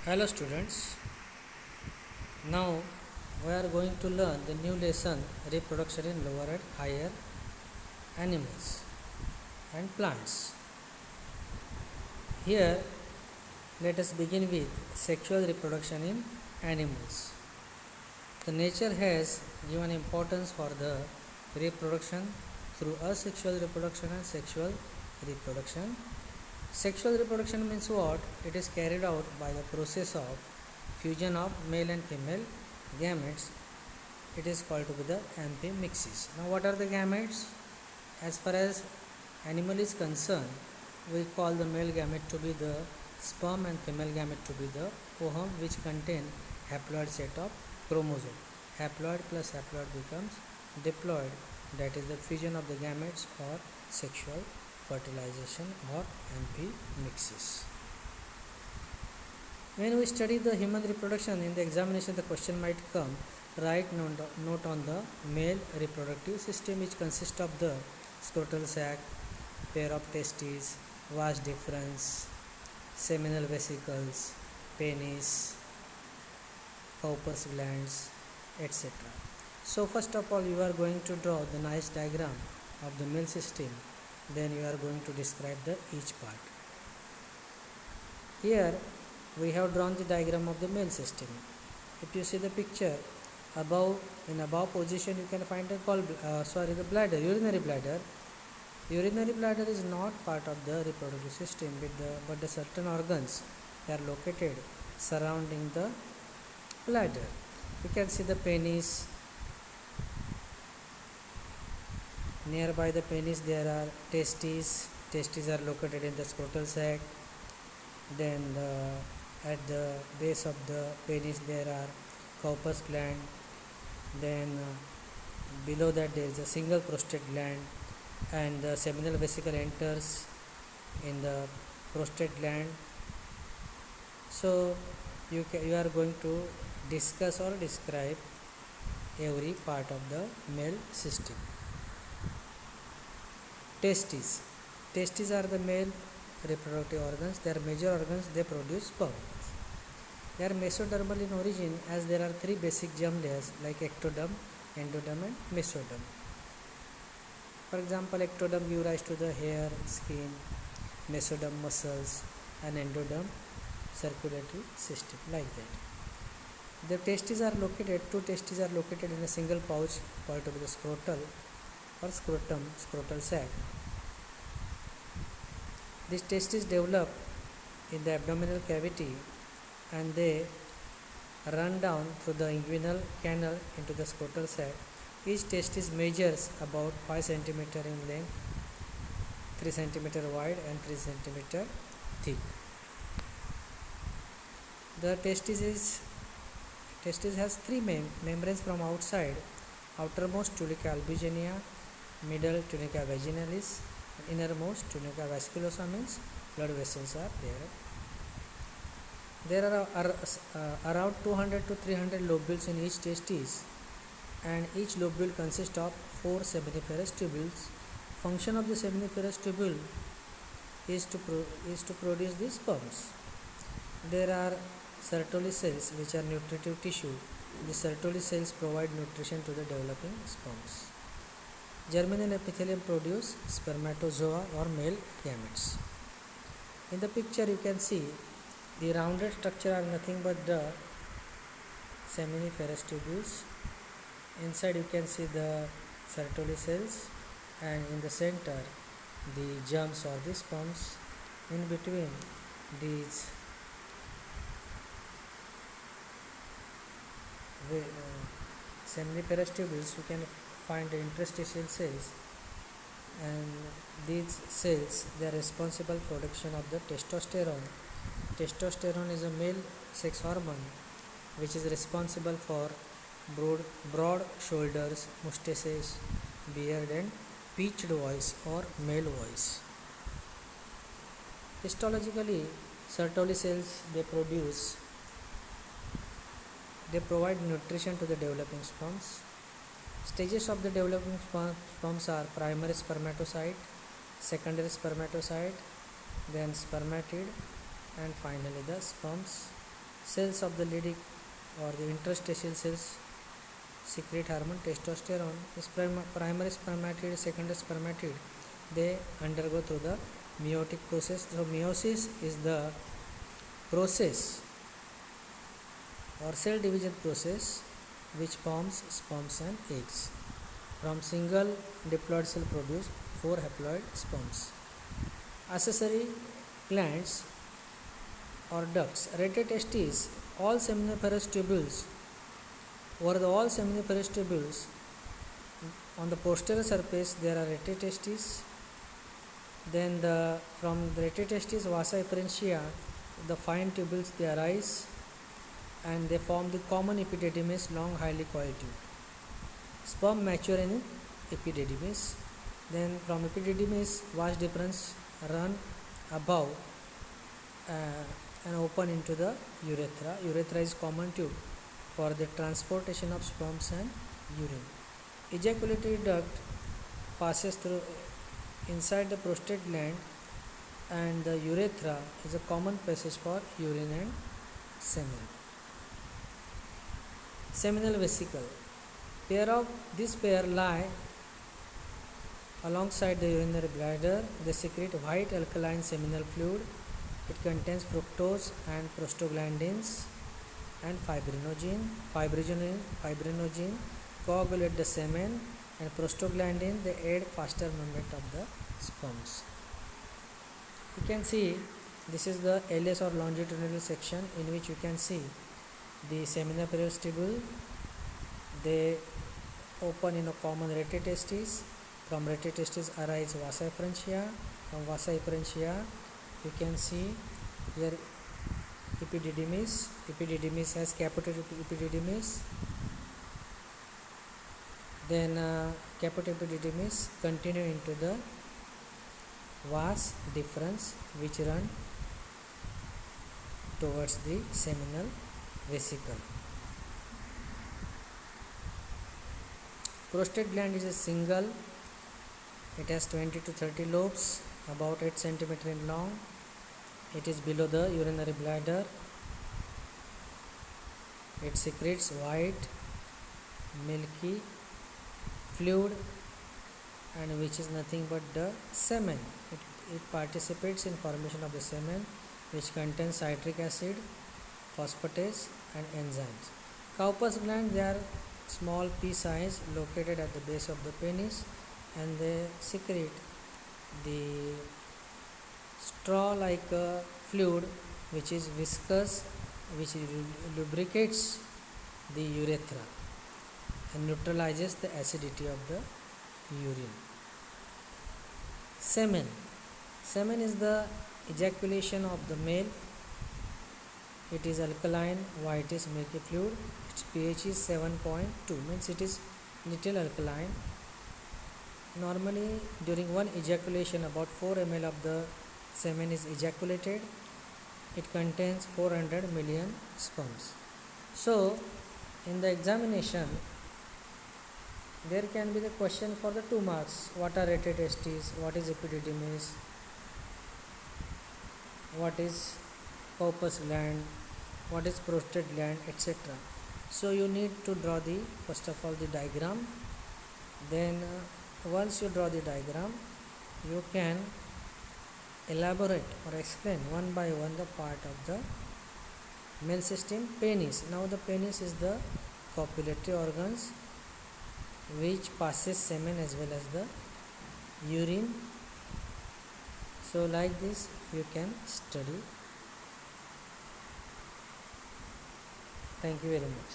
Hello students, now we are going to learn the new lesson reproduction in lower and higher animals and plants. Here let us begin with sexual reproduction in animals. The nature has given importance for the reproduction through asexual reproduction and sexual reproduction. Sexual reproduction means what? It is carried out by the process of fusion of male and female gametes. It is called to be the amphimixis. Now what are the gametes? As far as animal is concerned, we call the male gamete to be the sperm and female gamete to be the ovum, which contain haploid set of chromosome. Haploid plus haploid becomes diploid, that is the fusion of the gametes or sexual fertilization or amphimixis. When we study the human reproduction in the examination, the question might come: write note on the male reproductive system, which consists of the scrotal sac, pair of testes, vas deferens, seminal vesicles, penis, Cowper's glands, etc. So first of all, you are going to draw the nice diagram of the male system. Then you are going to describe the each part. Here we have drawn the diagram of the male system. If you see the picture above, in above position you can find the the bladder, urinary bladder. Urinary bladder is not part of the reproductive system, but the certain organs are located surrounding the bladder. You can see the penis. Nearby the penis there are testes. Testes are located in the scrotal sac. Then at the base of the penis there are Cowper's gland. Then below that there is a single prostate gland, and the seminal vesicle enters in the prostate gland. So you are going to discuss or describe every part of the male system. Testes. Testes are the male reproductive organs. They are major organs. They produce sperm. They are mesodermal in origin, as there are three basic germ layers like ectoderm, endoderm and mesoderm. For example, ectoderm gives rise to the hair, skin, mesoderm muscles, and endoderm circulatory system, like that. The testes are located, two testes are located in a single pouch called to be the scrotal or scrotal sac. These testes develop in the abdominal cavity and they run down through the inguinal canal into the scrotal sac. Each testis measures about 5 cm in length, 3 cm wide and 3 cm thick. The testis has three membranes from outside: outermost tunica albuginea, middle tunica vaginalis, and innermost tunica vasculosa, means blood vessels are there. There are around 200 to 300 lobules in each testis, and each lobule consists of 4 seminiferous tubules. Function of the seminiferous tubule is to produce the sperms. There are Sertoli cells, which are nutritive tissue. The Sertoli cells provide nutrition to the developing sperms. Germinal epithelium produce spermatozoa or male gametes. In the picture you can see the rounded structure are nothing but the seminiferous tubules. Inside you can see the Sertoli cells, and in the center the germs or the sperms. In between these seminiferous tubules you can find the interstitial cells, and these cells, they are responsible for production of the testosterone. Testosterone is a male sex hormone which is responsible for broad shoulders, mustaches, beard and pitched voice or male voice. Histologically, Sertoli cells they provide nutrition to the developing sperms. Stages of the developing sperms are primary spermatocyte, secondary spermatocyte, then spermatid, and finally the sperms cells of the Leydig or the interstitial cells secrete hormone testosterone. Is primary spermatid, secondary spermatid, they undergo through the meiotic process. So meiosis is the process or cell division process which forms sperms and eggs. From single diploid cell produce 4 haploid sperms. Accessory glands or ducts. Rete testes, all seminiferous tubules. Over the all seminiferous tubules, on the posterior surface there are rete testes. Then from the rete testes vasa efferentia, the fine tubules they arise and they form the common epididymis, long highly coiled tube. Sperm mature in epididymis. Then from epididymis vas deferens run above and open into the urethra. Urethra is common tube for the transportation of sperms and urine. Ejaculatory duct passes through inside the prostate gland, and the urethra is a common passage for urine and semen. Seminal vesicle. This pair lie alongside the urinary bladder. They secrete white alkaline seminal fluid. It contains fructose and prostaglandins and fibrinogen coagulate the semen, and prostaglandin they aid faster movement of the sperms. You can see this is the LS or longitudinal section in which you can see the seminiferous tubule. They open in a common rete testis. From rete testis arise vasa efferentia. From vasa efferentia you can see here epididymis. Epididymis has capital epididymis. Then capital epididymis continue into the vas deferens which run towards the seminal vesicle. Prostate gland is a single. It has 20 to 30 lobes, about 8 cm in long. It is below the urinary bladder. It secretes white, milky fluid, and which is nothing but the semen. It participates in formation of the semen, which contains citric acid, phosphatase, and enzymes. Cowper's gland, they are small pea size located at the base of the penis, and they secrete the straw-like fluid which is viscous, which lubricates the urethra and neutralizes the acidity of the urine. Semen. Semen is the ejaculation of the male. It is alkaline, whitish milky fluid. Its pH is 7.2, means it is little alkaline. Normally during one ejaculation about 4 ml of the semen is ejaculated. It contains 400 million sperms. So in the examination there can be the question for the 2 marks. What are rete testes? What is epididymis? What is Cowper's gland? What is prostate gland, etc. So you need to draw the first of all the diagram. Then once you draw the diagram, you can elaborate or explain one by one the part of the male system. Penis. Now the penis is the copulatory organs which passes semen as well as the urine. So like this you can study. Thank you very much.